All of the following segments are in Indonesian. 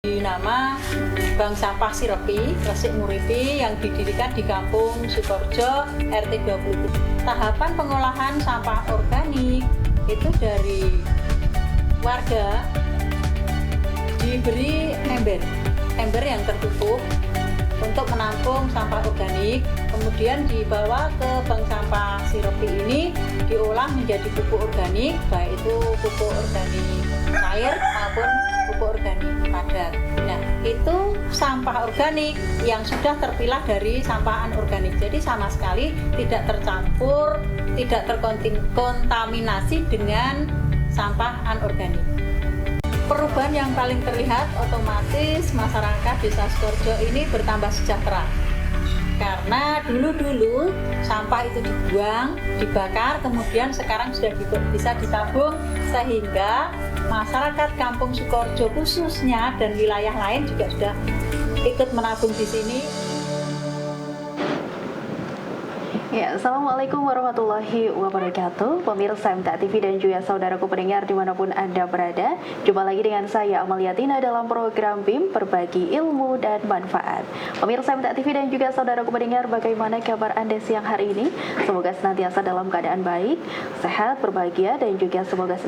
Nama Bank Sampah Sirepi, Resik Nguripi yang didirikan di Kampung Sukorjo, RT 20. Tahapan pengolahan sampah organik itu dari warga diberi ember yang tertutup untuk menampung sampah organik, kemudian dibawa ke Bank Sampah Sirepi ini diolah menjadi pupuk organik, baik itu pupuk organik cair maupun pupuk organik padat. Nah, itu sampah organik yang sudah terpilah dari sampah anorganik. Jadi sama sekali tidak tercampur, tidak terkontaminasi dengan sampah anorganik. Perubahan yang paling terlihat otomatis masyarakat Desa Sukorjo ini bertambah sejahtera. Karena dulu sampah itu dibuang, dibakar, kemudian sekarang sudah bisa ditabung, sehingga masyarakat Kampung Sukorjo khususnya dan wilayah lain juga sudah ikut menabung di sini. Ya, Assalamualaikum warahmatullahi wabarakatuh. Pemirsa MTA TV dan juga saudaraku pendengar dimanapun Anda berada, jumpa lagi dengan saya Amaliatina dalam program BIM Berbagi Ilmu dan Manfaat. Pemirsa MTA TV dan juga saudaraku pendengar, bagaimana kabar Anda siang hari ini? Semoga senantiasa dalam keadaan baik, sehat, berbahagia, dan juga semoga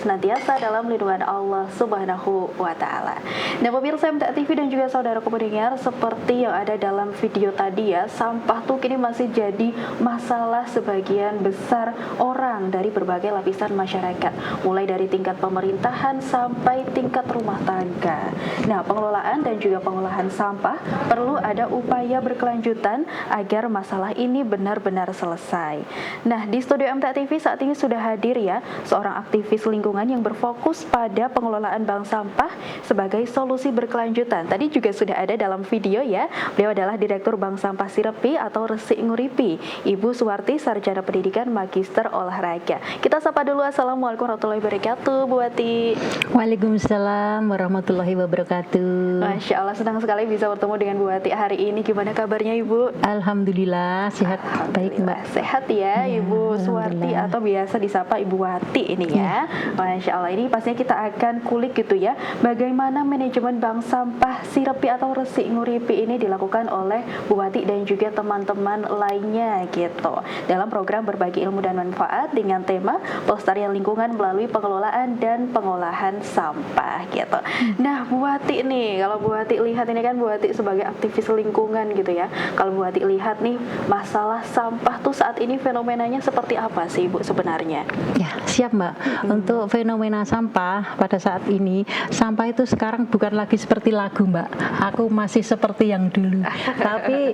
senantiasa dalam lindungan Allah Subhanahu wa Ta'ala. Nah, pemirsa MTA TV dan juga saudaraku pendengar, seperti yang ada dalam video tadi ya, sampah tuh kini masih jadi masalah sebagian besar orang dari berbagai lapisan masyarakat, mulai dari tingkat pemerintahan sampai tingkat rumah tangga. Nah, pengelolaan dan juga pengolahan sampah perlu ada upaya berkelanjutan agar masalah ini benar-benar selesai. Nah, di studio MTA TV saat ini sudah hadir ya seorang aktivis lingkungan yang berfokus pada pengelolaan bank sampah sebagai solusi berkelanjutan. Tadi juga sudah ada dalam video ya. Beliau adalah Direktur Bank Sampah Sirepi atau Resik Nguripi, Ibu Suwarti, Sarjana Pendidikan Magister Olahraga. Kita sapa dulu. Assalamualaikum warahmatullahi wabarakatuh, Bu Wati. Waalaikumsalam warahmatullahi wabarakatuh. Masya Allah, senang sekali bisa bertemu dengan Bu Wati hari ini. Gimana kabarnya Ibu? Alhamdulillah sehat, baik Mbak. Sehat ya, Ibu Suwarti atau biasa disapa Ibu Wati ini ya. Masya Allah, ini pastinya kita akan kulik gitu ya, bagaimana manajemen Bank Sampah Sirepi atau Resik Nguripi ini dilakukan oleh Bu Wati dan juga teman-teman lainnya gitu dalam program Berbagi Ilmu dan Manfaat dengan tema pelestarian lingkungan melalui pengelolaan dan pengolahan sampah gitu. Nah, Bu Wati nih, kalau Bu Wati lihat ini kan Bu Wati sebagai aktivis lingkungan gitu ya. Kalau Bu Wati lihat nih masalah sampah tuh saat ini fenomenanya seperti apa sih Bu sebenarnya? Ya, siap Mbak. Untuk fenomena sampah pada saat ini, sampah itu sekarang bukan lagi seperti lagu Mbak. Aku masih seperti yang dulu. Tapi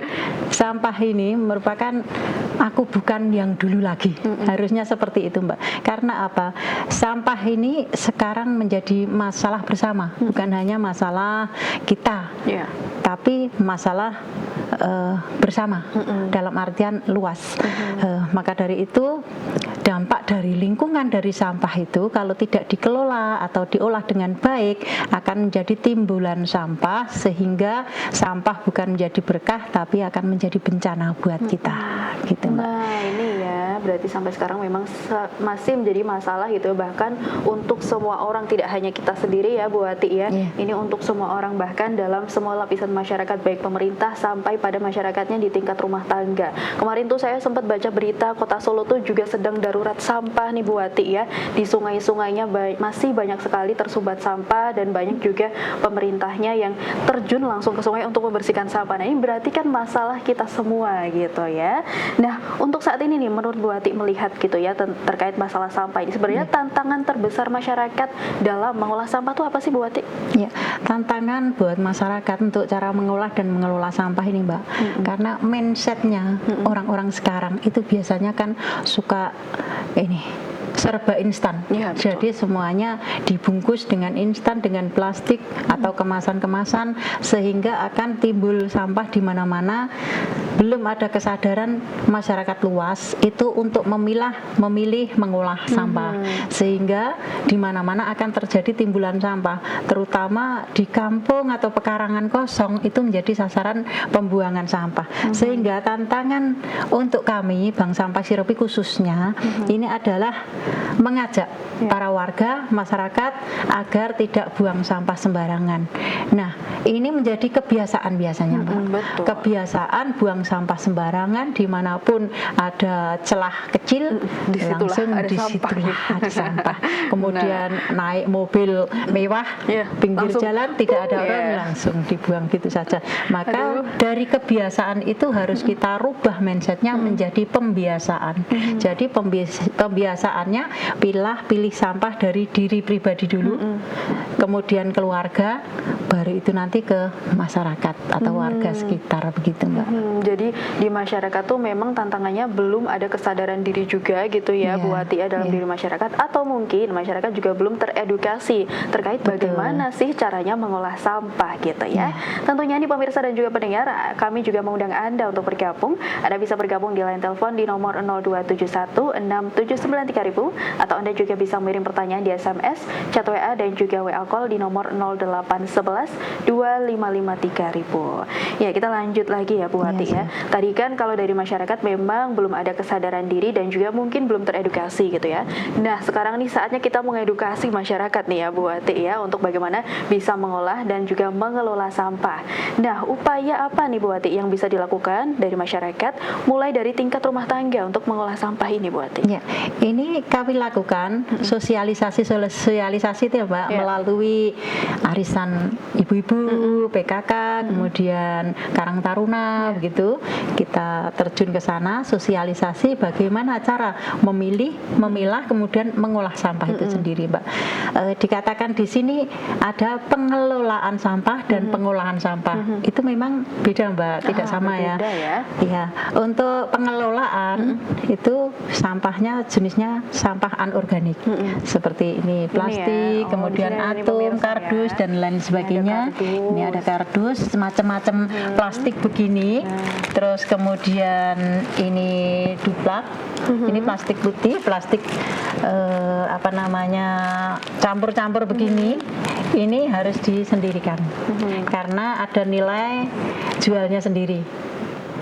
sampah ini merupakan aku bukan yang dulu lagi. Harusnya seperti itu Mbak. Karena apa? Sampah ini sekarang menjadi masalah bersama, bukan hanya masalah kita, tapi masalah bersama dalam artian luas. Maka dari itu dampak dari lingkungan dari sampah itu kalau tidak dikelola atau diolah dengan baik akan menjadi timbulan sampah, sehingga sampah bukan menjadi berkah tapi akan menjadi bencana buat kita gitu Mbak. Nah, ini ya berarti sampai sekarang memang masih menjadi masalah gitu, bahkan untuk semua orang, tidak hanya kita sendiri ya Bu Wati ya. Ini untuk semua orang, bahkan dalam semua lapisan masyarakat, baik pemerintah sampai pada masyarakatnya di tingkat rumah tangga. Kemarin tuh saya sempat baca berita Kota Solo tuh juga sedang darurat sampah nih Bu Wati ya. Di sungai-sungainya masih banyak sekali tersumbat sampah dan banyak juga pemerintahnya yang terjun langsung ke sungai untuk membersihkan sampah. Nah, ini berarti kan masalah kita semua gitu ya. Nah, untuk saat ini nih menurut Bu Wati melihat gitu ya terkait masalah sampah ini, sebenarnya tantangan terbesar masyarakat dalam mengolah sampah itu apa sih Bu Wati? Ya, tantangan buat masyarakat untuk cara mengolah dan mengelola sampah ini Mbak. Karena mindsetnya orang-orang sekarang itu biasanya kan suka serba instan. Jadi semuanya dibungkus dengan instan, dengan plastik atau kemasan-kemasan, sehingga akan timbul sampah di mana-mana belum ada kesadaran masyarakat luas itu untuk memilih mengolah sampah, sehingga di mana-mana akan terjadi timbulan sampah, terutama di kampung atau pekarangan kosong itu menjadi sasaran pembuangan sampah. Sehingga tantangan untuk kami Bank Sampah Siropi khususnya ini adalah mengajak para warga masyarakat agar tidak buang sampah sembarangan. Nah, ini menjadi kebiasaan biasanya, Mbak. Betul. Kebiasaan buang sampah sembarangan dimanapun ada celah kecil, langsung disitulah ada sampah. Kemudian naik mobil mewah, pinggir langsung, jalan tidak ada orang, langsung dibuang gitu saja. Maka dari kebiasaan itu harus kita rubah mindsetnya menjadi pembiasaan. Jadi pembiasaannya pilih sampah dari diri pribadi dulu, kemudian keluarga, baru itu nanti ke masyarakat atau warga sekitar, begitu Mbak. Jadi di masyarakat tuh memang tantangannya belum ada kesadaran diri juga gitu ya, Bu Wati, dalam diri masyarakat, atau mungkin masyarakat juga belum teredukasi terkait bagaimana sih caranya mengolah sampah gitu ya. Tentunya nih pemirsa dan juga pendengar, kami juga mengundang Anda untuk bergabung. Anda bisa bergabung di line telepon di nomor 02716793.000, atau Anda juga bisa mengirim pertanyaan di SMS, chat WA, dan juga WA call di nomor 08112553.000. Ya, kita lanjut lagi ya Bu Wati ya. Tadi kan kalau dari masyarakat memang belum ada kesadaran diri dan juga mungkin belum teredukasi gitu ya. Nah, sekarang nih saatnya kita mengedukasi masyarakat nih ya Bu Wati ya, untuk bagaimana bisa mengolah dan juga mengelola sampah. Nah, upaya apa nih Bu Wati yang bisa dilakukan dari masyarakat mulai dari tingkat rumah tangga untuk mengolah sampah ini Bu Wati? Ya, ini kami lakukan sosialisasi itu ya Mbak, melalui arisan ibu-ibu, PKK, kemudian Karang Taruna, begitu. Kita terjun ke sana, sosialisasi bagaimana cara memilah, kemudian mengolah sampah itu sendiri, Mbak. Dikatakan di sini ada pengelolaan sampah dan pengolahan sampah. Itu memang beda, Mbak, tidak sama ya. Iya, untuk pengelolaan itu sampahnya jenisnya sampah anorganik. Seperti ini plastik, kemudian atom, kardus dan lain sebagainya. Ini ada kardus, macam-macam plastik begini. Terus kemudian ini duplak. Ini plastik putih, plastik campur-campur begini. Ini harus disendirikan. Karena ada nilai jualnya sendiri.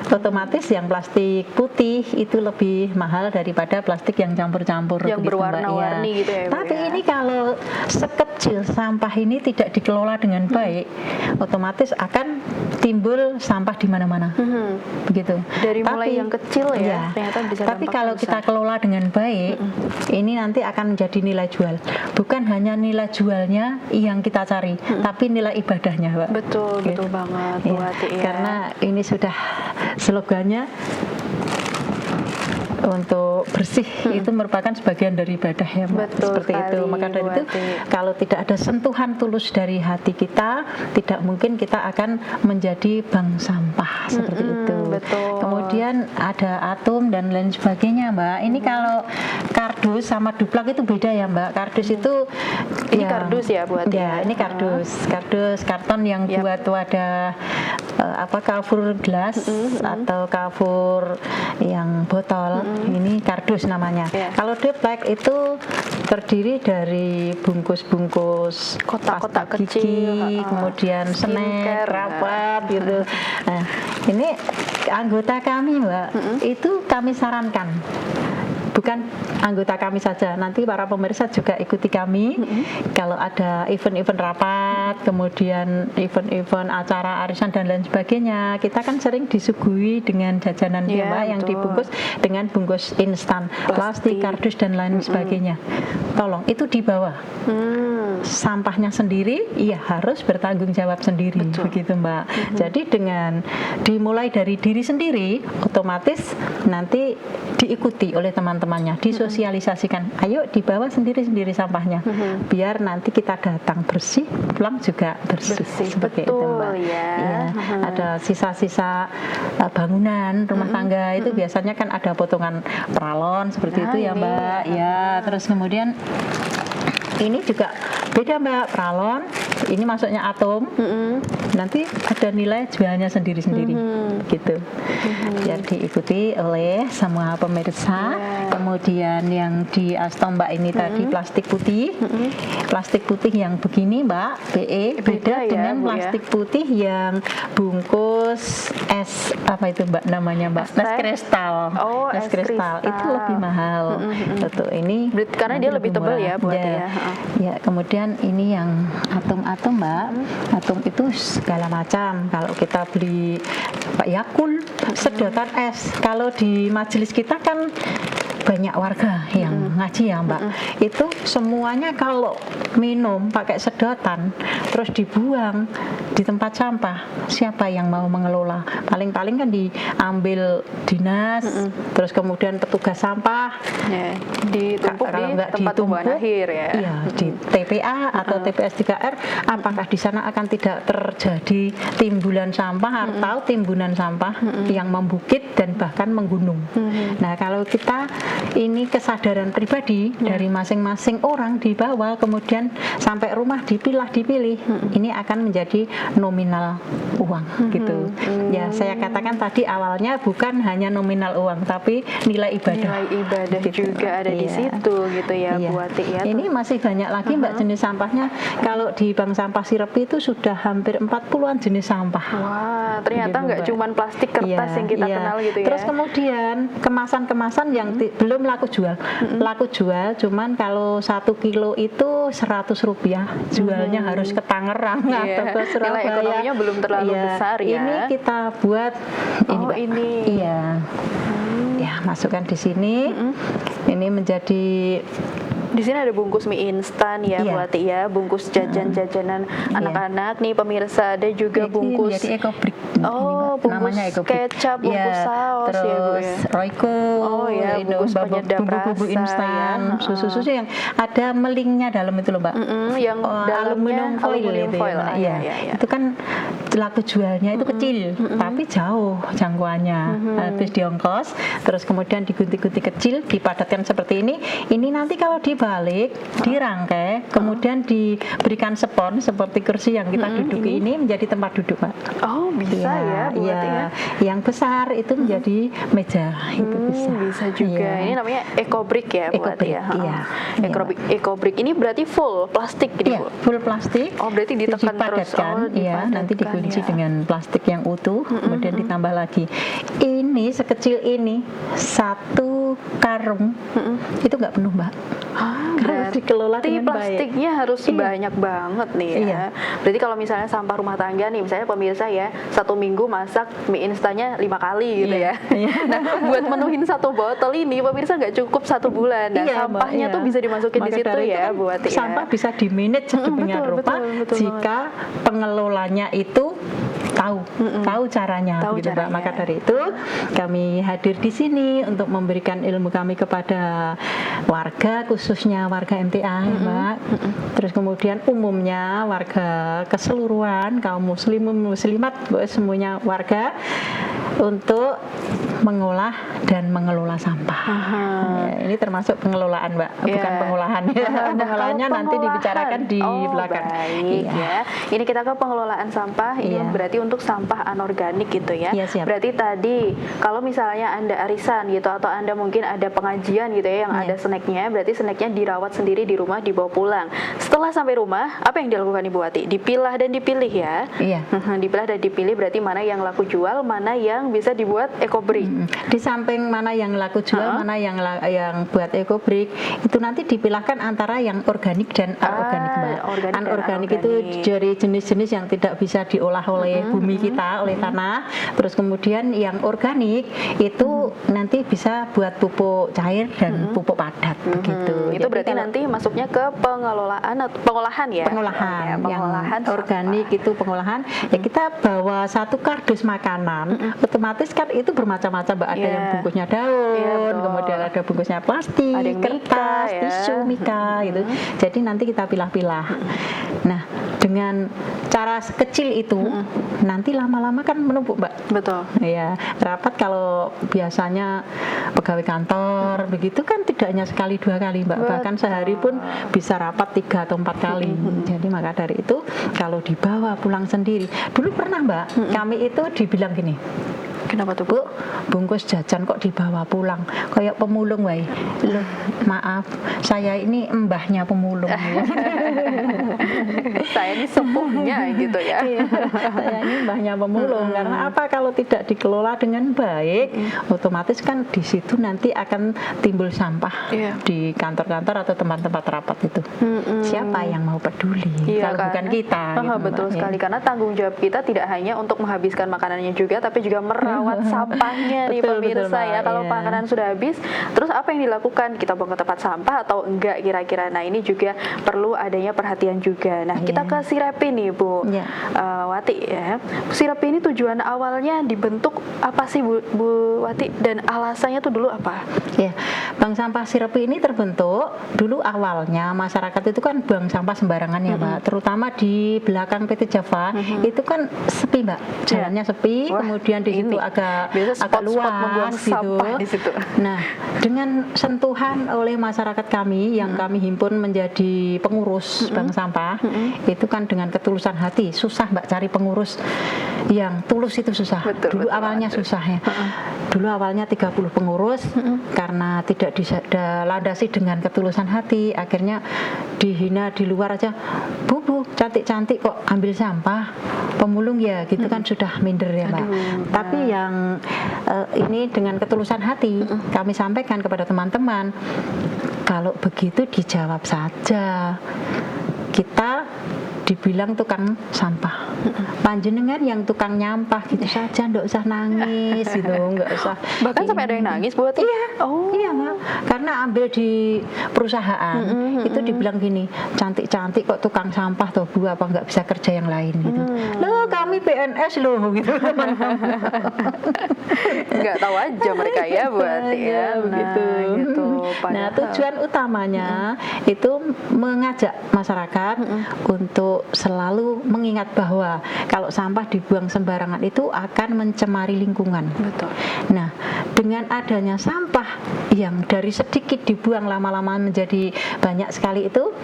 Otomatis yang plastik putih itu lebih mahal daripada plastik yang campur-campur yang berwarna-warni gitu ya. Tapi ini kalau sekecil sampah ini tidak dikelola dengan baik, otomatis akan timbul sampah di mana-mana. Begitu. Dari mulai yang kecil ya, ternyata bisa. Tapi kalau kita kelola dengan baik, ini nanti akan menjadi nilai jual. Bukan hanya nilai jualnya yang kita cari, tapi nilai ibadahnya, Pak. Betul, gitu. betul banget, Bu Wati ya. Karena ini sudah slogannya untuk bersih itu merupakan sebagian dari ibadah ya Mbak. Betul seperti sekali, itu. Maka dari itu kalau tidak ada sentuhan tulus dari hati kita, tidak mungkin kita akan menjadi bank sampah seperti itu. Betul. Kemudian ada atom dan lain sebagainya, Mbak. Ini kalau kardus sama duplak itu beda ya, Mbak. Kardus itu ini kardus ya buat ya. Ini kardus karton yang buat wadah cover gelas atau cover yang botol. Ini kardus namanya. Kalau duplek itu terdiri dari bungkus-bungkus kotak-kotak kecil, kemudian snack, rapat gitu. Nah, ini anggota kami, Mbak, itu kami sarankan. Bukan anggota kami saja, nanti para pemirsa juga ikuti kami. Kalau ada event-event rapat, kemudian event-event acara arisan dan lain sebagainya, kita kan sering disuguhi dengan jajanan Mbak yang dibungkus dengan bungkus instan, plastik, kardus dan lain sebagainya. Tolong itu dibawa. Sampahnya sendiri, iya harus bertanggung jawab sendiri, begitu Mbak. Jadi dengan dimulai dari diri sendiri, otomatis nanti diikuti oleh teman-temannya, disosialisasikan. Ayo dibawa sendiri-sendiri sampahnya, biar nanti kita datang bersih, pulang juga bersih. Seperti itu Mbak. Ya. Ada sisa-sisa bangunan rumah tangga itu biasanya kan ada potongan peralon seperti itu ya Mbak. Ya, terus kemudian ini juga beda Mbak, pralon ini masuknya atom. Nanti ada nilai jualnya sendiri-sendiri gitu. Biar diikuti oleh semua pemirsa. Kemudian yang di Alstom Mbak ini tadi plastik putih. Plastik putih yang begini Mbak, BE beda ya, dengan Bu, plastik putih yang bungkus es apa itu Mbak namanya Mbak? Es kristal. Oh, es es kristal itu kristal. lebih mahal. Betul, ini Karena dia lebih tebal murah. ya buatnya. Ya. Ya, kemudian ini yang atom-atom Mbak. Atom itu segala macam. Kalau kita beli Pak Yakul, sedotan es. Kalau di majelis kita kan banyak warga yang ngaji ya Mbak. Itu semuanya kalau minum pakai sedotan terus dibuang di tempat sampah, siapa yang mau mengelola? Paling-paling kan diambil dinas, terus kemudian petugas sampah. Ya, ditumpuk Kalau di nggak tempat pembuangan ditumpuk, akhir ya. Iya, di TPA atau TPS 3R, apakah di sana akan tidak terjadi timbulan sampah atau timbunan sampah yang membukit dan bahkan menggunung. Nah, kalau kita ini kesadaran pribadi dari masing-masing orang dibawa kemudian sampai rumah dipilih, ini akan menjadi nominal uang gitu. Ya, saya katakan tadi awalnya bukan hanya nominal uang tapi nilai ibadah. Nilai ibadah Gitu. juga ada di Iya. situ gitu ya Iya. Bu Ati ya. Ini masih banyak lagi Mbak jenis sampahnya. Kalau di Bank Sampah Sirepi itu sudah hampir 40-an jenis sampah. Wah, ternyata Gitu, nggak Mbak. cuman plastik kertas Iya, yang kita iya. kenal gitu ya. Terus kemudian kemasan-kemasan yang belum laku jual. Laku jual cuman kalau 1 kilo itu Rp100. Jualnya harus ke Tangerang Iya, atau ke Surabaya. nilai ekonominya belum terlalu Iya, besar ya. Ini kita buat ini, Oh, Mbak. ini. Iya. Ya, masukkan di sini. Ini menjadi Di sini ada bungkus mie instan ya Iya. Bu Ati ya, bungkus jajan-jajanan anak-anak nih pemirsa, ada juga Ini bungkus menjadi ekobrik. Oh, bungkus namanya ekobrik. kecap, bungkus saus terus ya, Bu, ya. Royco, Oh, ya, itu bungkus penyedap bumbu-bumbu rasa, instan, ya. susu-susu yang ada melingnya dalam itu loh Mbak. yang dalamnya aluminium foil aluminium itu foil. ya, Ah, Mbak. iya, Iya. iya, iya. Itu kan laku jualnya itu kecil, tapi jauh jangkauannya. Habis diongkos, terus kemudian digunting-gunting kecil, dipadatkan seperti ini. Ini nanti kalau dibalik, dirangkai, kemudian diberikan spons seperti kursi yang kita duduki ini menjadi tempat duduk, Pak. Oh, bisa ya Bu Ati ya. Yang besar itu menjadi meja, itu bisa. Bisa juga. Iya. Ini namanya ekobrik ya Bu Ati ya. Ekobrik, iya. Ekobrik ini berarti full plastik gitu Iya, Bu. full plastik. Oh, berarti ditekan terus. dipadatkan, Oh, iya, nanti dipadatkan, dikunci ya. dengan plastik yang utuh, kemudian ditambah lagi. Ini sekecil ini 1 karung itu nggak penuh Mbak. Harus dikelola Berarti dengan baik. plastiknya harus Iya. banyak banget nih ya. Iya. Berarti kalau misalnya sampah rumah tangga nih, misalnya pemirsa ya, 1 minggu masak mie instannya 5 kali gitu Iya. ya. Iya. Nah, buat menuhin 1 botol ini pemirsa nggak cukup 1 bulan. Nah, Iya, Mbak, sampahnya iya. tuh bisa dimasukin di Maka situ dari itu ya, kan Bu Ati ya. sampah bisa di-manage sedemikian betul, rupa betul jika pengelolanya itu tahu caranya, Tahu gitu, Mbak. caranya. Maka dari itu kami hadir di sini untuk memberikan ilmu kami kepada warga, khususnya warga MTA, ya, Mbak. Terus kemudian umumnya warga keseluruhan kaum muslimat, semuanya warga untuk mengolah dan mengelola sampah. Ya, ini termasuk pengelolaan, Mbak, bukan Ya. pengolahan ya. Nah, Pengelolaannya kalau nanti dibicarakan di belakang. Baik Iya. ya. Ini kita ke pengelolaan sampah. Ini Iya. berarti untuk sampah anorganik gitu ya. Iya, siap. Berarti tadi kalau misalnya Anda arisan gitu atau Anda mungkin ada pengajian gitu ya yang Iya. ada snacknya, berarti snacknya dirawat sendiri di rumah, dibawa pulang. Setelah sampai rumah, apa yang dilakukan Ibu Ati? Dipilah dan dipilih ya. Iya. Dipilah dan dipilih berarti mana yang laku jual, mana yang bisa dibuat ekobrik. Di samping mana yang laku jual, mana yang buat ekobrik, itu nanti dipilahkan antara yang organik dan anorganik, Mbak. organik dan Anorganik itu anorganik. dari jenis-jenis yang tidak bisa diolah oleh bumi kita, oleh tanah. Terus kemudian yang organik itu nanti bisa buat pupuk cair dan pupuk padat begitu. Itu Jadi berarti kalau nanti masuknya ke pengelolaan atau pengolahan ya? pengolahan, Ya, yang pengolahan organik sampah. itu pengolahan. Ya kita bawa 1 kardus makanan, otomatis kan itu bermacam-macam, Mbak. Ada Iya. yang bungkusnya daun, Iya, betul. kemudian ada bungkusnya plastik, Ada yang mika, kertas, ya. tisu, mika gitu. Jadi nanti kita pilah-pilah. Nah, dengan cara sekecil itu nanti lama-lama kan menumpuk, Mbak. Betul. Ya, rapat kalau biasanya pegawai kantor begitu kan tidak hanya sekali 2 kali, Mbak. Betul. Bahkan sehari pun bisa rapat 3 atau 4 kali. Jadi maka dari itu kalau dibawa pulang sendiri. Dulu pernah, Mbak, kami itu dibilang gini, Kenapa tuh, Bu? Bu, bungkus jajan kok dibawa pulang kayak pemulung wae. Loh, maaf, saya ini mbahnya pemulung. Saya ini sepuhnya gitu ya. Iya, saya ini mbahnya pemulung. Karena apa, kalau tidak dikelola dengan baik, otomatis kan di situ nanti akan timbul sampah Iya. di kantor-kantor atau tempat-tempat rapat itu. Siapa yang mau peduli Iya, kalau bukan kita? gitu, betul Mbak, ya. sekali, karena tanggung jawab kita tidak hanya untuk menghabiskan makanannya juga, tapi juga merawat sampahnya nih Betul, pemirsa betul, ya. Mbak, Kalau iya. makanan sudah habis, terus apa yang dilakukan? Kita buang ke tempat sampah atau enggak kira-kira? Nah, ini juga perlu adanya perhatian juga. Nah, kita ke Sirepi nih, Bu. Iya. Wati ya. Sirepi ini tujuan awalnya dibentuk apa sih, Bu Wati? Dan alasannya tuh dulu apa? Ya, bank sampah Sirepi ini terbentuk dulu awalnya masyarakat itu kan buang sampah sembarangan ya, Mbak. Terutama di belakang PT Java itu kan sepi, Mbak. Jalannya sepi, Wah, kemudian di situ ini agak biasa agak spot-spot membuang luas gitu. sampah di situ. Nah, dengan sentuhan oleh masyarakat kami yang kami himpun menjadi pengurus bank sampah, itu kan dengan ketulusan hati. Susah, Mbak, cari pengurus yang tulus itu susah. Betul, Dulu betul, awalnya betul. susah ya. Dulu awalnya 30 pengurus karena tidak dilandasi dengan ketulusan hati, akhirnya dihina di luar aja. Bu, cantik-cantik kok ambil sampah, pemulung ya gitu kan sudah minder ya, Mbak. Tapi yang ini dengan ketulusan hati kami sampaikan kepada teman-teman, kalau begitu dijawab saja. Kita dibilang tukang sampah, panjenengan yang tukang nyampah gitu saja, nggak usah nangis gitu, nggak usah. Bahkan sampai ada yang nangis, Bu Wati? Iya, Oh. iya, Mbak. Karena ambil di perusahaan itu dibilang gini, cantik-cantik kok tukang sampah toh Bu, apa nggak bisa kerja yang lain gitu. Loh, kami PNS loh gitu. Nggak tahu aja mereka ya, Bu Wati ya. Begitu. Gitu. Nah, Padahal- tujuan utamanya itu mengajak masyarakat untuk selalu mengingat bahwa kalau sampah dibuang sembarangan itu akan mencemari lingkungan. Betul. Nah, dengan adanya sampah yang dari sedikit dibuang lama-lama menjadi banyak sekali itu,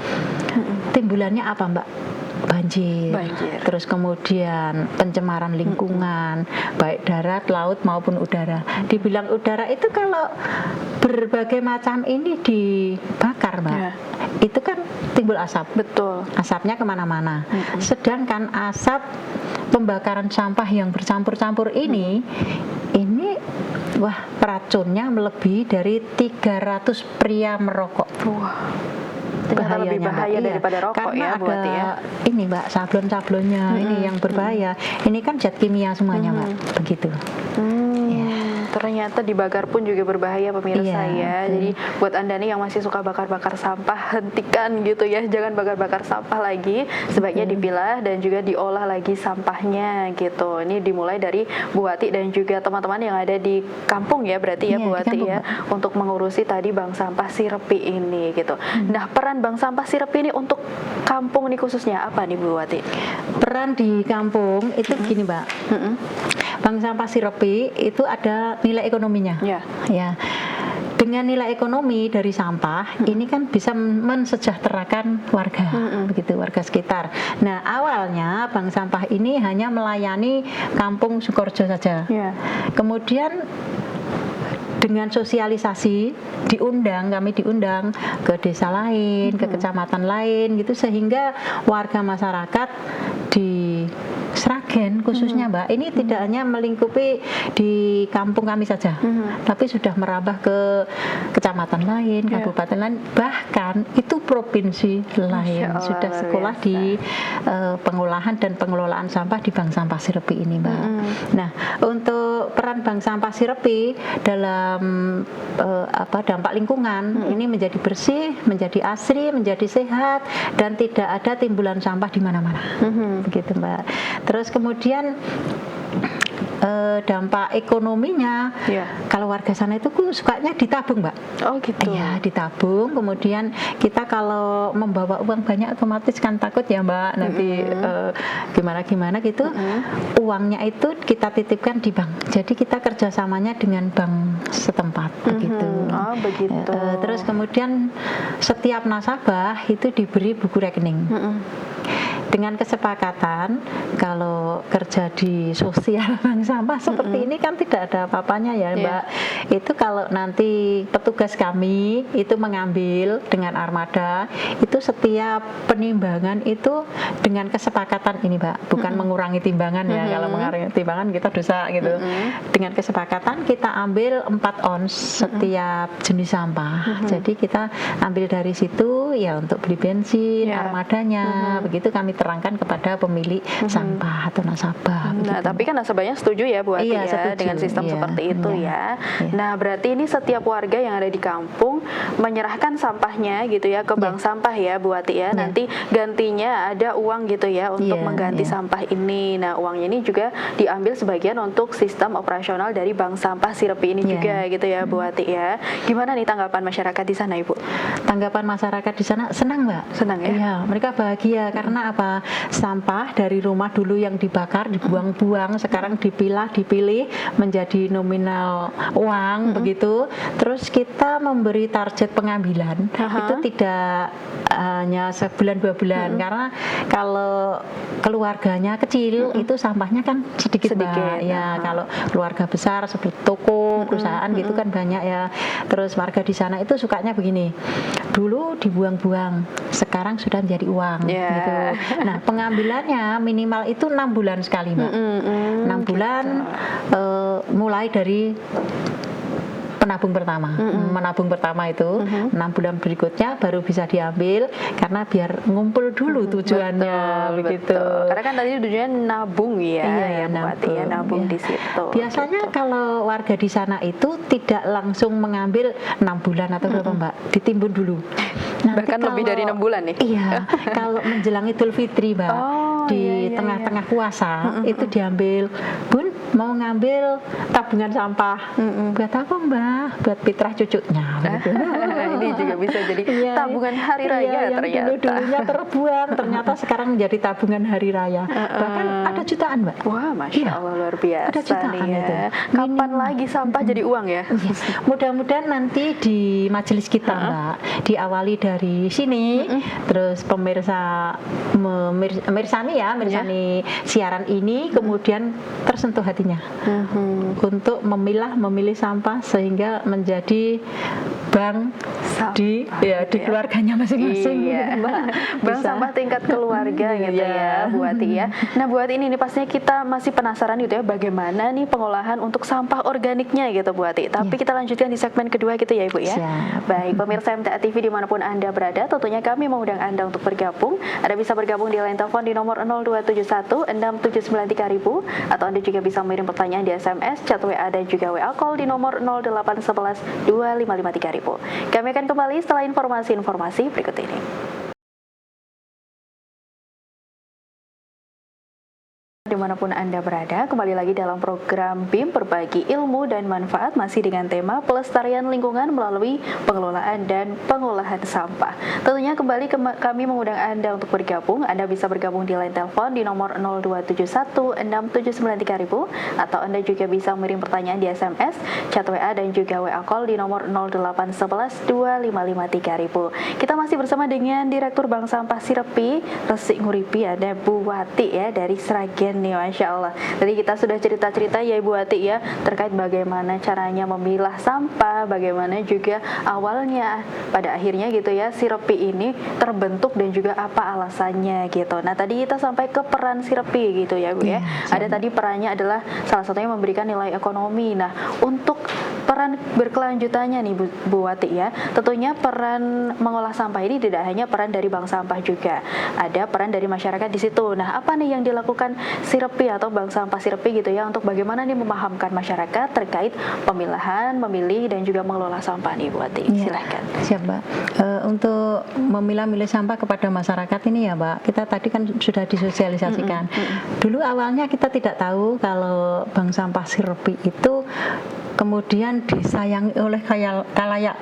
timbulannya apa, Mbak? Banjir. Terus kemudian pencemaran lingkungan, baik darat, laut maupun udara. Dibilang udara itu kalau berbagai macam ini dibakar, Mbak, Ya. itu kan timbul asap. Betul. Asapnya kemana-mana. Sedangkan asap pembakaran sampah yang bercampur-campur ini wah, racunnya melebihi dari 300 pria merokok. Wah. Ternyata lebih Bahayanya, bahaya Mbak. Iya, daripada rokok karena ya, Bu Wati ya. ini, Mbak, sablon-sablonnya ini yang berbahaya. Ini kan zat kimia semuanya, Mbak. Begitu. Ternyata dibakar pun juga berbahaya, pemirsa ya. Iya, Jadi buat Anda nih yang masih suka bakar-bakar sampah, hentikan gitu ya. Jangan bakar-bakar sampah lagi. Sebaiknya dipilah dan juga diolah lagi sampahnya gitu. Ini dimulai dari Bu Wati dan juga teman-teman yang ada di kampung ya, berarti ya, Iya, Bu di Wati kampung, ya, Mbak. untuk mengurusi tadi bank sampah Sirepi ini gitu. Nah, peran bank sampah Sirepi ini untuk kampung nih khususnya apa nih, Bu Wati? Peran di kampung itu gini, Mbak. Bank sampah Sirepi itu ada nilai ekonominya. Ya. Ya. Dengan nilai ekonomi dari sampah ini kan bisa mensejahterakan warga, begitu, warga sekitar. Nah, awalnya bank sampah ini hanya melayani kampung Sukorejo saja. Ya. Kemudian dengan sosialisasi kami diundang ke desa lain, ke kecamatan lain gitu, sehingga warga masyarakat di Sragen khususnya, Mbak, ini tidak hanya melingkupi di kampung kami saja, tapi sudah merambah ke kecamatan lain, kabupaten lain, bahkan itu provinsi lain Allah, sudah luar sekolah biasa. di pengolahan dan pengelolaan sampah di Bank Sampah Sirepi ini, Mbak. Nah, untuk peran Bank Sampah Sirepi dalam dampak lingkungan ini menjadi bersih, menjadi asri, menjadi sehat, dan tidak ada timbulan sampah di mana-mana. Begitu, Mbak. Terus kemudian dampak ekonominya, kalau warga sana itu sukanya ditabung, Mbak. Oh gitu. Iya, ditabung. Kemudian kita kalau membawa uang banyak otomatis kan takut ya, Mbak, nanti gimana gitu. Uangnya itu kita titipkan di bank. Jadi kita kerjasamanya dengan bank setempat begitu. Oh begitu. Terus kemudian setiap nasabah itu diberi buku rekening. Dengan kesepakatan kalau kerja di sosial bank sampah seperti ini kan tidak ada apa-apanya ya, Mbak. Itu kalau nanti petugas kami itu mengambil dengan armada, itu setiap penimbangan itu dengan kesepakatan ini, Mbak, bukan mengurangi timbangan ya. Kalau mengurangi timbangan kita dosa gitu. Dengan kesepakatan kita ambil 4 ons setiap jenis sampah. Jadi kita ambil dari situ ya untuk beli bensin, armadanya. Begitu kami terangkan kepada pemilik sampah atau nasabah. Nah, tapi kan nasabahnya setuju ya Bu Ati Iya, dengan sistem seperti itu ya. Iya. Nah, berarti ini setiap warga yang ada di kampung menyerahkan sampahnya gitu ya ke bank sampah ya Bu Ati ya. Nanti gantinya ada uang gitu ya untuk mengganti sampah ini. Nah, uangnya ini juga diambil sebagian untuk sistem operasional dari bank sampah Sirepi ini juga gitu ya Bu Ati ya. Gimana nih tanggapan masyarakat di sana, Ibu? Tanggapan masyarakat di sana senang, Mbak. Senang ya? Iya, mereka bahagia karena apa? Sampah dari rumah dulu yang dibakar, dibuang-buang, sekarang dipilih menjadi nominal uang begitu. Terus kita memberi target pengambilan itu tidak hanya sebulan 2 bulan karena kalau keluarganya kecil itu sampahnya kan sedikit. Mbak. Ya, kalau keluarga besar seperti toko, perusahaan gitu kan banyak ya. Terus warga di sana itu sukanya begini. Dulu dibuang-buang, sekarang sudah menjadi uang gitu. Nah, pengambilannya minimal itu 6 bulan sekali, Mbak. 6 bulan mulai dari penabung pertama. Menabung pertama itu 6 bulan berikutnya baru bisa diambil karena biar ngumpul dulu tujuannya begitu. Betul. Karena kan tadi tujuannya nabung ya, nabung di situ. Biasanya kalau warga di sana itu tidak langsung mengambil 6 bulan atau berapa, Mbak? Ditimbun dulu. Nanti bahkan lebih dari 6 bulan nih. Iya, kalau menjelang Idul Fitri, Mbak. Di tengah-tengah puasa itu diambil. Bun, mau ngambil tabungan sampah. Buat apa, Mbak? Buat fitrah cucunya gitu. Ini juga bisa jadi tabungan hari raya yang ternyata. Dulunya terbuang, ternyata sekarang menjadi tabungan hari raya. Bahkan ada jutaan, Mbak. Wah, Masya Allah luar biasa. Ada jutaan nih ya. itu. Kapan lagi sampah jadi uang ya? Mudah-mudahan nanti di majelis kita, Mbak, diawali dari sini, terus pemirsa mirsani siaran ini kemudian tersentuh hatinya untuk memilih sampah sehingga menjadi bank di keluarganya masing-masing. Iya. Bank sampah tingkat keluarga gitu ya, Bu Ati ya. Nah, Bu Ati ini pastinya kita masih penasaran gitu ya bagaimana nih pengolahan untuk sampah organiknya gitu, Bu Ati. Tapi kita lanjutkan di segmen kedua gitu ya, Ibu ya. Siap. Baik, pemirsa MTA TV dimanapun Anda berada, tentunya kami mengundang Anda untuk bergabung. Anda bisa bergabung di line telepon di nomor 0271 679 3000 atau Anda juga bisa mengirim pertanyaan di SMS, chat WA dan juga WA call di nomor 0811 255 3000. Kami akan kembali setelah informasi-informasi berikut ini. Dimanapun Anda berada, kembali lagi dalam program BIM Berbagi Ilmu dan Manfaat masih dengan tema pelestarian lingkungan melalui pengelolaan dan pengolahan sampah. Tentunya kembali kami mengundang Anda untuk bergabung. Anda bisa bergabung di line telepon di nomor 0271 679 3000 atau Anda juga bisa mengirim pertanyaan di SMS, chat WA dan juga WA call di nomor 0811 255 3000. Kita masih bersama dengan Direktur Bank Sampah Sirepi, Resik Nguripi, ada Bu Wati ya dari Sragen nih, Masya Allah. Tadi kita sudah cerita-cerita ya Ibu Ati ya terkait bagaimana caranya memilah sampah, bagaimana juga awalnya pada akhirnya gitu ya Sirepi ini terbentuk dan juga apa alasannya gitu. Nah, tadi kita sampai ke peran Sirepi gitu ya Bu ya. Ada tadi perannya adalah salah satunya memberikan nilai ekonomi. Nah, untuk peran berkelanjutannya nih Bu Wati ya, tentunya peran mengolah sampah ini tidak hanya peran dari bank sampah juga, ada peran dari masyarakat di situ. Nah, apa nih yang dilakukan Sirepi atau bank sampah Sirepi gitu ya, untuk bagaimana nih memahamkan masyarakat terkait pemilahan, memilih dan juga mengelola sampah nih Bu Wati. Silahkan. Siap Mbak. Untuk memilah-milih sampah kepada masyarakat ini ya Mbak, kita tadi kan sudah disosialisasikan. Dulu awalnya kita tidak tahu kalau bank sampah Sirepi itu kemudian disayangi oleh kalayak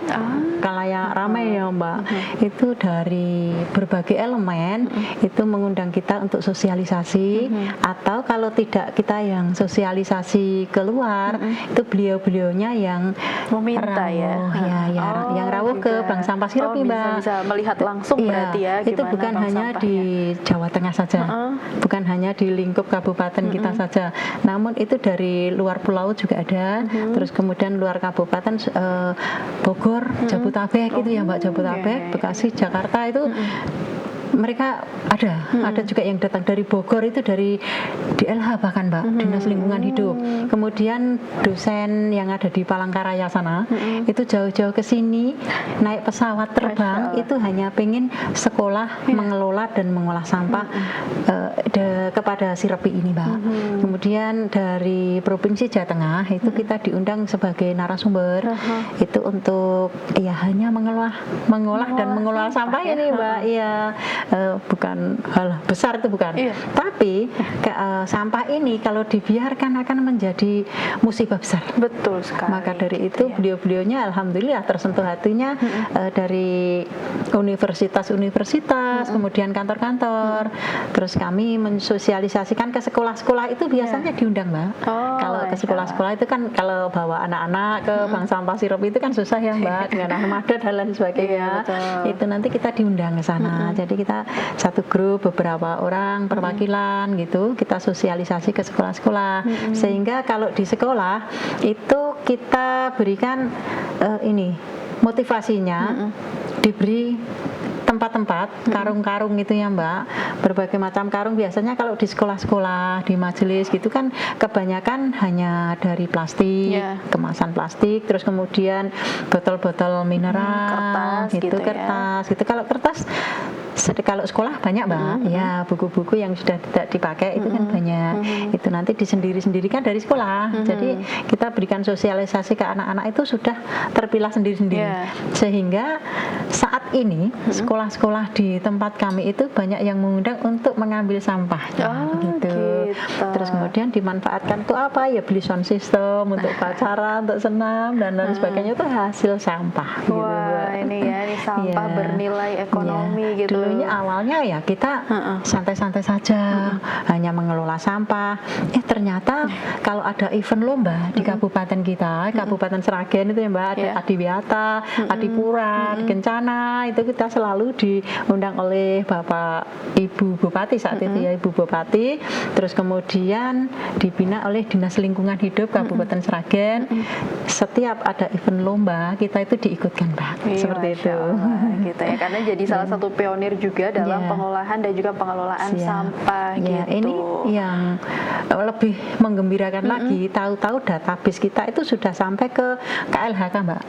ramai ya Mbak. Itu dari berbagai elemen itu mengundang kita untuk sosialisasi, atau kalau tidak kita yang sosialisasi keluar, itu beliau-beliaunya yang meminta yang rawuh ke bank sampah Sirepi Mbak. Bisa melihat langsung berarti ya itu bukan hanya di Jawa Tengah saja, bukan hanya di lingkup kabupaten kita saja, namun itu dari luar pulau juga ada. Terus kemudian luar kabupaten Bogor, Jabodetabek itu ya Mbak, Jabodetabek, Bekasi, Jakarta itu mereka ada juga yang datang dari Bogor, itu dari DLH bahkan Mbak, Dinas Lingkungan Hidup. Kemudian dosen yang ada di Palangkaraya sana itu jauh-jauh ke sini naik pesawat terbang, itu hanya pengen sekolah mengelola dan mengolah sampah kepada Sirepi ini Mbak. Kemudian dari Provinsi Jawa Tengah itu kita diundang sebagai narasumber itu untuk hanya mengolah dan mengelola sampah ini Mbak. Bukan hal besar itu bukan. Tapi sampah ini kalau dibiarkan akan menjadi musibah besar. Betul sekali. Maka dari itu beliau-beliaunya alhamdulillah tersentuh hatinya dari universitas-universitas, kemudian kantor-kantor. Terus kami mensosialisasikan ke sekolah-sekolah, itu biasanya diundang Mbak. Kalau ke sekolah-sekolah itu kan kalau bawa anak-anak ke bank sampah Sirepi itu kan susah ya Mbak, dengan Ahmad dan lain sebagainya. Itu nanti kita diundang ke sana. Jadi kita satu grup beberapa orang perwakilan gitu, kita sosialisasi ke sekolah-sekolah, sehingga kalau di sekolah itu kita berikan motivasinya, diberi tempat-tempat karung-karung itu ya Mbak, berbagai macam karung. Biasanya kalau di sekolah-sekolah, di majelis gitu kan kebanyakan hanya dari plastik, kemasan plastik, terus kemudian botol-botol mineral, kertas gitu. Kalau kertas kalau sekolah banyak Mbak, ya buku-buku yang sudah tidak dipakai itu kan banyak. Itu nanti disendiri-sendirikan dari sekolah. Jadi kita berikan sosialisasi ke anak-anak itu sudah terpilah sendiri-sendiri. Sehingga saat ini sekolah-sekolah di tempat kami itu banyak yang mengundang untuk mengambil sampah. Gitu. Terus kemudian dimanfaatkan untuk apa? Ya beli sound system untuk upacara, untuk senam dan lain sebagainya, itu hasil sampah. Wah, gitu. ini sampah bernilai ekonomi gitu. Dulunya awalnya ya kita santai-santai saja, hanya mengelola sampah. Ternyata kalau ada event lomba di kabupaten kita, Kabupaten Sragen itu ya Mbak, ada Adiwiata, Adipura, Kencana, itu kita selalu diundang oleh Bapak Ibu Bupati saat itu ya, Ibu Bupati. Terus kemudian dibina oleh Dinas Lingkungan Hidup Kabupaten Sragen. Setiap ada event lomba kita itu diikutkan Mbak. Seperti itu. Gitu ya, karena jadi salah satu pionir juga dalam pengolahan dan juga pengelolaan sampah gitu. Ini yang lebih menggembirakan lagi, tahu-tahu database kita itu sudah sampai ke KLHK Mbak,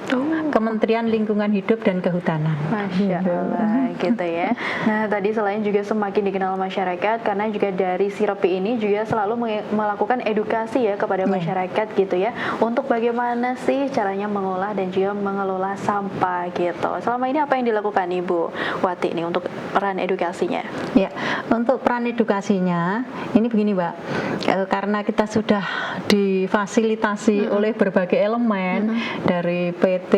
Kementerian Lingkungan Hidup dan Kehutanan. Masya Allah, gitu ya. Nah tadi selain juga semakin dikenal masyarakat, karena juga dari Sirepi ini juga selalu melakukan edukasi ya kepada masyarakat gitu ya, untuk bagaimana sih caranya mengolah dan juga mengelola sampah gitu. Selama ini apa yang dilakukan Ibu Wati ini untuk peran edukasinya? Ya, untuk peran edukasinya ini begini Mbak, karena kita sudah difasilitasi oleh berbagai elemen dari PT,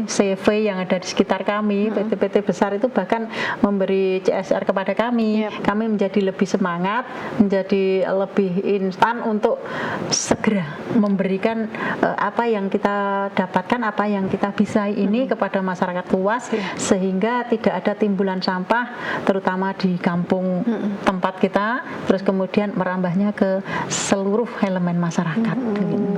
CV yang ada di sekitar kami, PT-PT besar itu bahkan memberi CSR kepada kami. Kami menjadi lebih semangat, menjadi lebih instan untuk segera memberikan apa yang kita dapatkan, apa yang kita bisa ini kepada masyarakat luas, sehingga tidak ada timbulan sampah terutama di kampung tempat kita, terus kemudian merambahnya ke seluruh elemen masyarakat.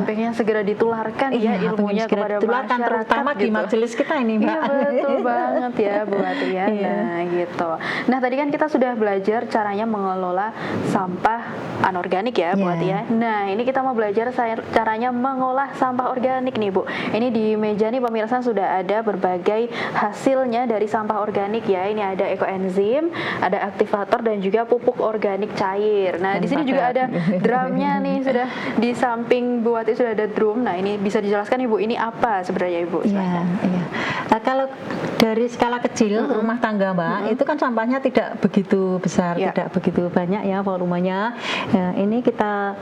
Pengen segera ditularkan ilmunya kepada masyarakat, terutama gitu. Di majelis kita ini Mbak. Betul banget ya Bu Wati ya. Nah gitu. Nah tadi kan kita sudah belajar caranya mengelola sampah anorganik ya Bu Iya. Wati ya. Nah, ini kita mau belajar caranya mengolah sampah organik nih Bu. Ini di meja nih pemirsa sudah ada berbagai hasilnya dari sampah organik ya. Ini ada ekoenzim, ada aktivator dan juga pupuk organik cair. Nah, di sini juga ada drumnya nih, sudah di samping Bu Wati sudah ada drum. Nah, ini bisa dijelaskan Ibu, ini apa sebenarnya Ibu? Iya, iya. Nah, kalau dari skala kecil rumah tangga Mbak, itu kan sampahnya tidak begitu besar, Ya. tidak begitu banyak ya volumenya. Ya, ini kita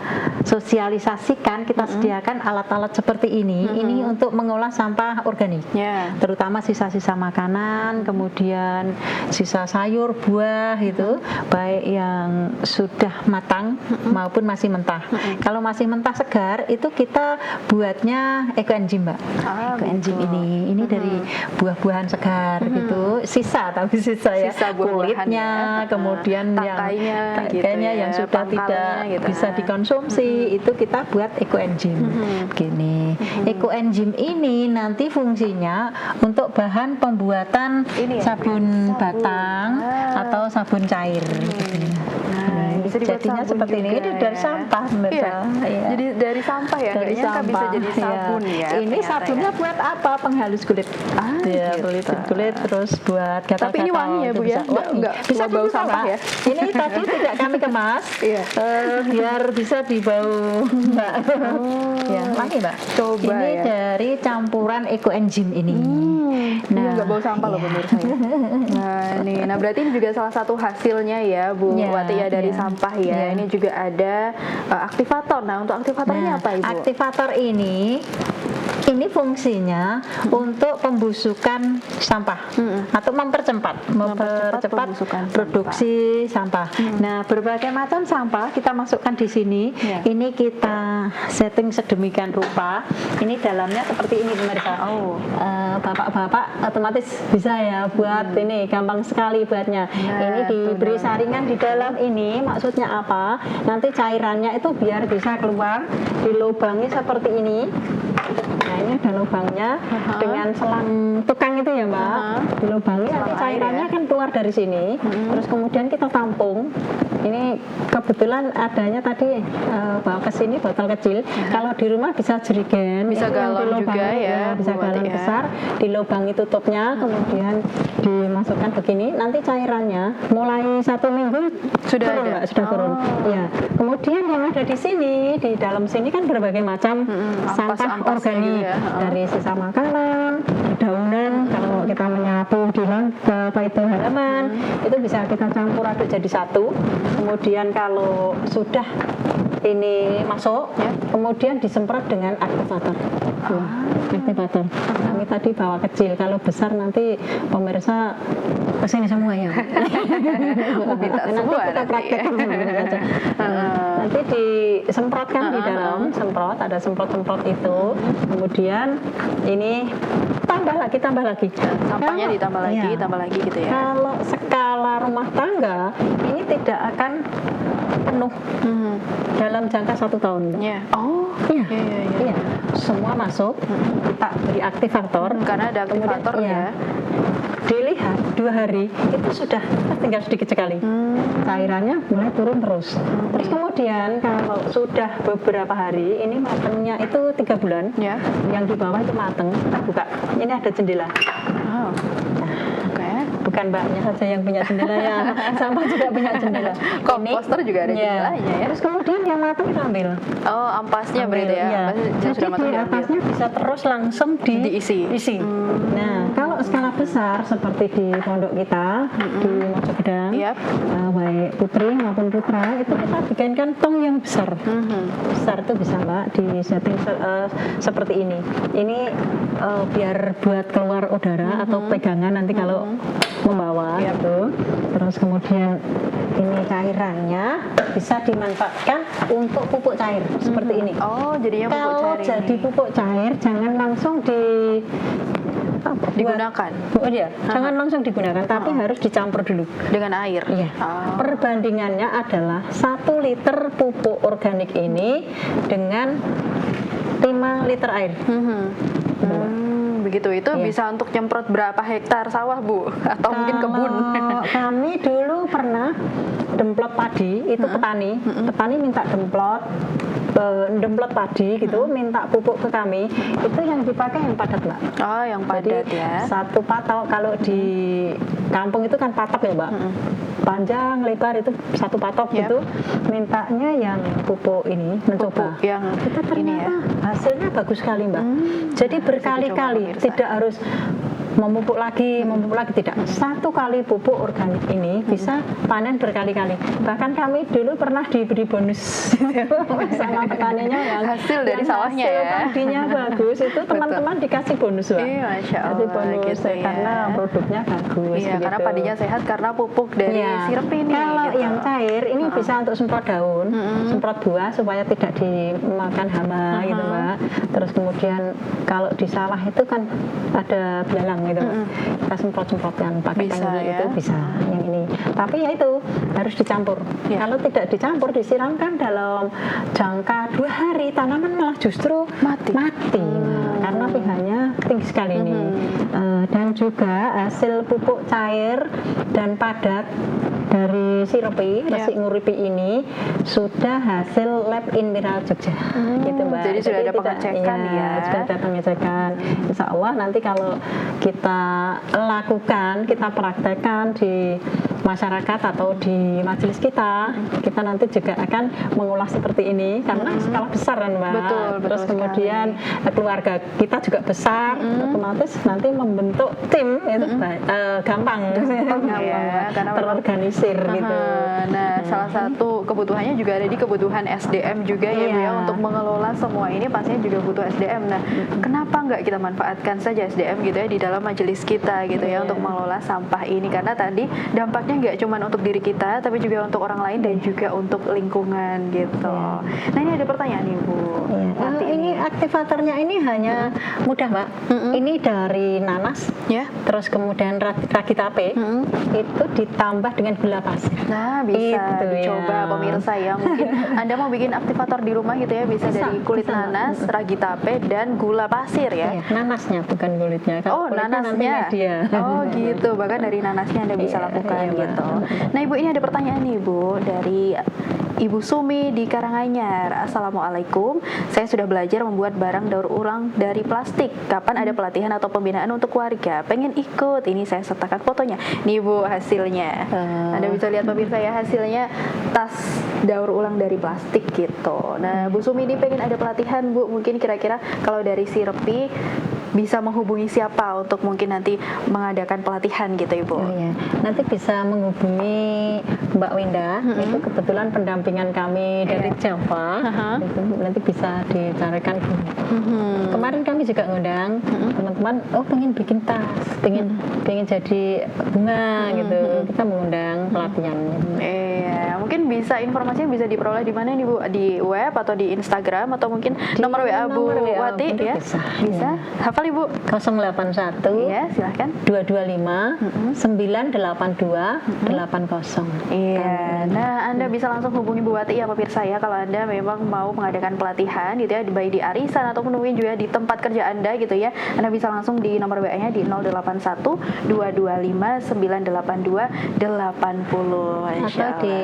sosialisasikan, kita sediakan alat-alat seperti ini. Ini untuk mengolah sampah organik. Ya. Terutama sisa-sisa makanan, kemudian sisa sayur, buah itu, baik yang sudah matang maupun masih mentah. Kalau masih mentah segar itu kita buatnya ekoenzim Mbak. Ah, Ekoenzim gitu. ini dari buah-buahan segar gitu, sisa tapi sisa ya, Sisa buah-buahan kulitnya, ya. kemudian Tangkainya gitu tangkainya ya, yang sudah pangkalnya tidak gitu. bisa dikonsumsi itu kita buat ekoenzim. Gini, ekoenzim ini nanti fungsinya untuk bahan pembuatan Ini ya, sabun sabun. batang atau sabun cair. Gitu. Nah, bisa dibuat Jadinya sabun seperti ini juga dari ya. sampah pemirsa. Iya. Iya. Jadi dari sampah ya, Dari nggak nyangka bisa sampah, jadi sabun iya. ya. Ini ternyata sabunnya ya. buat apa? Penghalus kulit. Ah, Ya, gitu. kulit terus buat gatal-gatal. Tapi ini wangi ya, itu Bu, ya? bisa. Nggak Bisa bau dibuka, sampah Pak. ya? Ini tadi tidak kami kemas. Iya. Biar bisa dibau, Mbak. Ya, wangi, Mbak. Coba ini ya. dari campuran ekoenzim ini. Ini nggak bau sampah loh iya. pemirsa ya. Nah berarti ini juga salah satu hasilnya ya Bu Iya, Wati ya dari iya. sampah ya. Iya. Ini juga ada aktivator. Nah untuk aktivatornya Nah, apa Ibu? aktivator ini fungsinya untuk pembusukan sampah atau mempercepat pembusukan produksi sampah. Nah, berbagai macam sampah kita masukkan di sini. Ya. Ini kita setting sedemikian rupa. Ini dalamnya seperti ini pemirsa. Oh. Bapak-bapak otomatis bisa ya buat ini, gampang sekali buatnya. Nah, Ini diberi tuh, saringan di dalam ini, maksudnya apa? Nanti cairannya itu biar bisa keluar, dilubangi seperti ini. Nah, ini ada lubangnya dengan selang tukang itu ya Mbak. Dilubangi, nanti Selang air cairannya ya? kan keluar dari sini. Terus kemudian kita tampung. Ini kebetulan adanya tadi bawa ke sini botol kecil. Kalau di rumah bisa jerigen, Bisa itu yang galon dilubangi, juga ya, bisa Bu Wati galon ya. besar, dilubangi tutupnya, kemudian dimasukkan begini. Nanti cairannya mulai 1 minggu Sudah turun, ada? Mbak, sudah turun. Oh. Ya. Kemudian yang ada di sini, di dalam sini kan berbagai macam sampah ampas-ampasnya organik gitu ya. dari sisa makanan, dedaunan, kalau kita menyapu di itu halaman, itu bisa kita campur aduk jadi satu. Kemudian kalau sudah ini masuk, kemudian disemprot dengan aktivator. Aktivator. Kami tadi bawa kecil, kalau besar nanti pemirsa kesini semua ya. Minta Nanti semua kita nanti. praktekkan dulu aja. Nanti disemprotkan di dalam, semprot, ada semprot-semprot itu. Kemudian ini tambah lagi. Sampahnya ditambah lagi, Iya. tambah lagi gitu ya. Kalau skala rumah tangga ini tidak akan penuh dalam jangka 1 tahun. Mbak. Ya. Oh. Iya. Iya. Iya. Semua masuk, kita beri aktivator. Karena ada aktivator Kemudian, ya. Dilihat 2 hari itu sudah tinggal sedikit sekali. Cairannya mulai turun terus. Terus kemudian kalau sudah beberapa hari, ini matangnya itu 3 bulan. Ya. Yang di bawah itu mateng, kita buka. Ini ada jendela. Oh. Oke. Bukan mbaknya saja yang punya jendela ya, sampah juga punya jendela. Komposter juga ada jendelanya ya. Terus kemudian yang matang kita ambil. Oh, ampasnya berarti ya. Iya. Ampasnya Jadi sudah matang di diambil. atasnya bisa terus langsung Diisi. Nah, kalau skala besar seperti di pondok kita di Mojogedang, Yap. baik putri maupun putra, itu kita bikinkan tong yang besar. Besar itu bisa mbak di setting seperti ini. Ini biar buat keluar udara atau pegangan nanti kalau membawa gitu. Terus kemudian ini cairannya bisa dimanfaatkan untuk pupuk cair seperti ini. Oh, jadinya pupuk Kalau cair jadi ini. pupuk cair jangan langsung Digunakan jangan langsung digunakan, tapi harus dicampur dulu. dengan air. Iya. Oh. Perbandingannya adalah 1 liter pupuk organik ini dengan 5 liter air. gitu, Mbak. Begitu, itu Iya. bisa untuk nyemprot berapa hektar sawah Bu? Atau mungkin kebun? Kalau kami dulu pernah demplot padi, itu petani minta demplot padi gitu, minta pupuk ke kami, itu yang dipakai yang padat, Mbak. Oh, yang padat Jadi ya. satu patok, kalau di kampung itu kan patok ya, Mbak. Panjang lebar itu satu patok Yap. gitu, mintanya yang pupuk ini mencoba. Pupuk yang Itu ini ternyata ya. hasilnya bagus sekali, Mbak. Jadi Bisa berkali-kali, dicoba, pemirsa. tidak harus memupuk lagi tidak. Satu kali pupuk organik ini bisa panen berkali-kali. Bahkan kami dulu pernah diberi bonus sama petaninya yang Hasil dari yang sawahnya hasil ya. padinya bagus, itu teman-teman dikasih bonus, Mbak. Iya, Masya Kasih Allah, bonus gitu ya. karena produknya bagus. Iya, karena gitu. padinya sehat karena pupuk dari Iya. sirup ini. Kalau gitu. yang cair ini bisa untuk semprot daun, semprot buah supaya tidak dimakan hama gitu, Mbak. Terus kemudian kalau di sawah itu kan ada belalang gitu, Mbak. Kita semprot-semprotkan pakai Bisa, tangki ya. itu bisa yang ini. Tapi ya itu harus dicampur. Ya. Kalau tidak dicampur, disiramkan dalam jangka 2 hari, tanaman malah justru Mati. Nah, karena pH-nya tinggi sekali ini. Dan juga hasil pupuk cair dan padat dari Siropi, Ya. Resik Nguripi ini sudah hasil lab in Mineral Jogja, gitu, Mbak. jadi sudah ada tidak- pengecekan ya. Sudah ada pengecekan. Insya Allah nanti kalau kita lakukan, kita praktekkan di masyarakat atau di majelis kita nanti juga akan mengolah seperti ini karena skala besar kan, Mbak. Betul, betul Terus sekali. kemudian keluarga kita juga besar, otomatis nanti membentuk tim itu gampang, ya, karena memang- terorganisir gitu. Nah, salah satu kebutuhannya juga ada di kebutuhan SDM juga ya, Bu, ya, Iya. untuk mengelola semua ini pastinya juga butuh SDM. Nah, kenapa nggak kita manfaatkan saja SDM gitu ya di dalam majelis kita gitu ya Iya. untuk mengelola sampah ini, karena tadi dampaknya nggak cuma untuk diri kita tapi juga untuk orang lain dan juga untuk lingkungan gitu. Nah, ini ada pertanyaan nih, Bu. Iya. Nanti Ini aktivatornya ini hanya mudah, Mbak. Ini dari nanas, ya. terus kemudian ragi tape, itu ditambah dengan gula pasir. Nah, bisa Itu dicoba ya. pemirsa ya. Mungkin Anda mau bikin aktivator di rumah gitu ya, bisa Bisa, dari kulit bisa. nanas, ragi tape, dan gula pasir ya. Iya, nanasnya bukan kulitnya. Oh, Kalau kulitnya nanti nanasnya. media. Oh, gitu. Bahkan dari nanasnya Anda bisa Iya, lakukan iya, Mbak. gitu. Nah, Ibu, ini ada pertanyaan nih, Bu, dari Ibu Sumi di Karanganyar. Assalamualaikum. Saya sudah belajar membuat barang daur ulang dari plastik. Kapan ada pelatihan atau pembinaan untuk warga? Pengen ikut. Ini saya sertakan fotonya. Nih, Bu, hasilnya. Anda bisa lihat pemirsa ya, hasilnya tas daur ulang dari plastik gitu. Nah, Bu Sumi ini pengen ada pelatihan, Bu. Mungkin kira-kira kalau dari Sirepi bisa menghubungi siapa untuk mungkin nanti mengadakan pelatihan gitu, Ibu? Oh, iya. Nanti bisa menghubungi Mbak Winda, itu kebetulan pendampingan kami dari Java, itu nanti bisa dicarikan guru. Kemarin kami juga ngundang teman-teman, pengen bikin tas, pengen jadi bunga gitu, kita mengundang pelatihan. Iya, mungkin bisa informasinya bisa diperoleh di mana nih, Bu? Di web atau di Instagram atau mungkin nomor WA Bu nomor WA Wati Bunda ya? bisa, Bisa. Hafal, Ibu? 081 Iya, silahkan. 225 982 80. Iya, nah Anda bisa langsung hubungi Bu Wati ya pemirsa ya, kalau Anda memang mau mengadakan pelatihan gitu ya, baik di arisan ataupun mungkin juga di tempat kerja Anda gitu ya. Anda bisa langsung di nomor WA-nya di 081 225 982 80. Atau di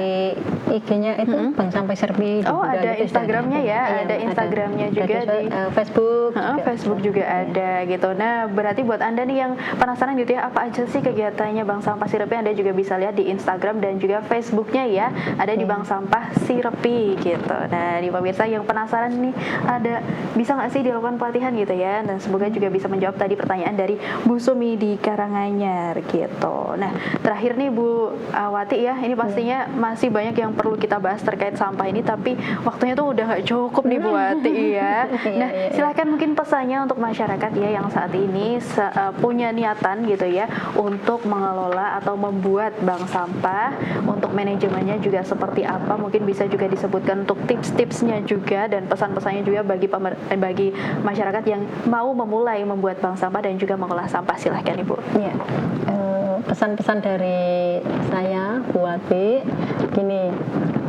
IG-nya itu Bang Sampai Serpi. Oh, juga ada gitu, Instagramnya ya, Iya, ada Instagramnya juga Ada di Facebook. Facebook juga ada gitu. Nah, berarti buat Anda nih yang penasaran gitu ya, apa aja sih kegiatannya Bank Sampah Sirepi, Anda juga bisa lihat di Instagram dan juga Facebooknya ya, ada di Bank Sampah Sirepi gitu. Nah, di pemirsa yang penasaran nih, ada bisa nggak sih dilakukan pelatihan gitu ya, dan semoga juga bisa menjawab tadi pertanyaan dari Bu Sumi di Karanganyar gitu. Nah, terakhir nih Bu Wati ya, ini pastinya masih banyak yang perlu kita bahas terkait sampah ini, tapi waktunya tuh udah nggak cukup nih Bu Wati ya. Nah, silahkan mungkin pesannya untuk masyarakat ya yang saat ini punya niatan gitu ya untuk mengelola atau membuat bank sampah, untuk manajemennya juga seperti apa, mungkin bisa juga disebutkan untuk tips-tipsnya juga dan pesan-pesannya juga bagi masyarakat yang mau memulai membuat bank sampah dan juga mengolah sampah. Silahkan Ibu. Iya. Pesan-pesan dari saya Bu Wati gini,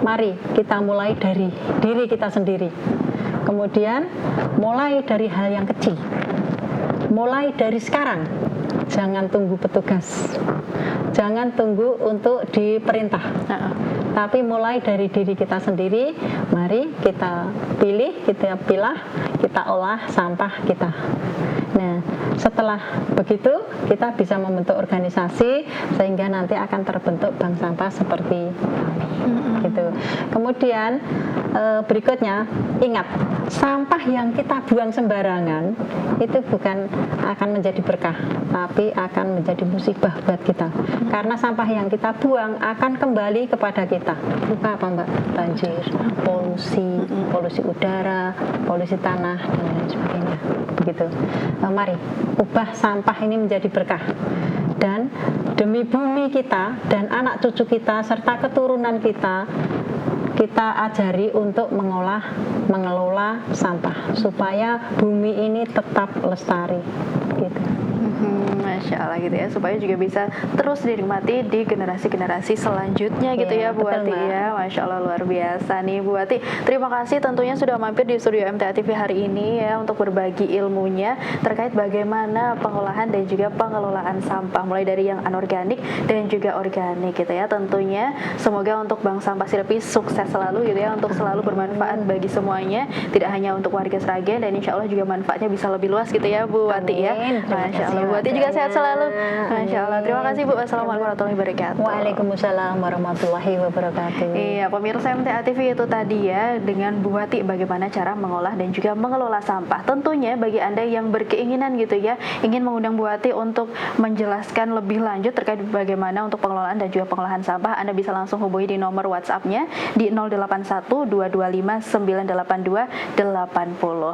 mari kita mulai dari diri kita sendiri, kemudian mulai dari hal yang kecil. mulai dari sekarang. Jangan tunggu petugas, jangan tunggu untuk diperintah, tapi mulai dari diri kita sendiri. Mari kita pilih, kita pilah, kita olah sampah kita. Nah, setelah begitu kita bisa membentuk organisasi sehingga nanti akan terbentuk bank sampah seperti kami. Gitu. Kemudian berikutnya, ingat, sampah yang kita buang sembarangan itu bukan akan menjadi berkah, tapi akan menjadi musibah buat kita. Karena sampah yang kita buang akan kembali kepada kita. Berupa apa, Mbak? Banjir, polusi udara, polusi tanah, dan lain sebagainya. Begitu. Mari ubah sampah ini menjadi berkah. Dan demi bumi kita dan anak cucu kita serta keturunan kita ajari untuk mengelola sampah supaya bumi ini tetap lestari gitu. Masya Allah gitu ya, supaya juga bisa terus dinikmati di generasi-generasi selanjutnya gitu ya Bu Wati ya. Masya Allah, luar biasa nih Bu Wati. Terima kasih tentunya sudah mampir di studio MTA TV hari ini ya untuk berbagi ilmunya terkait bagaimana pengolahan dan juga pengelolaan sampah mulai dari yang anorganik dan juga organik gitu ya. Tentunya semoga untuk Bank Sampah Sirapi sukses selalu gitu ya, untuk selalu bermanfaat bagi semuanya, tidak hanya untuk warga Sragen, dan insya Allah juga manfaatnya bisa lebih luas gitu ya Bu Wati ya. Masya Allah, Bu Wati juga sehat selalu. Masya Allah. Terima kasih Bu. Assalamualaikum warahmatullahi wabarakatuh. Waalaikumsalam warahmatullahi wabarakatuh. Iya, pemirsa MTA TV itu tadi ya dengan Bu Wati bagaimana cara mengolah dan juga mengelola sampah. Tentunya bagi Anda yang berkeinginan gitu ya, ingin mengundang Bu Wati untuk menjelaskan lebih lanjut terkait bagaimana untuk pengelolaan dan juga pengolahan sampah, Anda bisa langsung hubungi di nomor WhatsApp-nya di 081 225 982 80.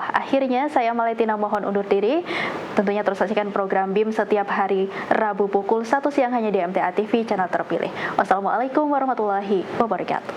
Akhirnya saya Maletina mohon undur diri. Tentunya terus saksikan program BIM setiap hari Rabu pukul 1 siang hanya di MTA TV channel terpilih. Wassalamualaikum warahmatullahi wabarakatuh.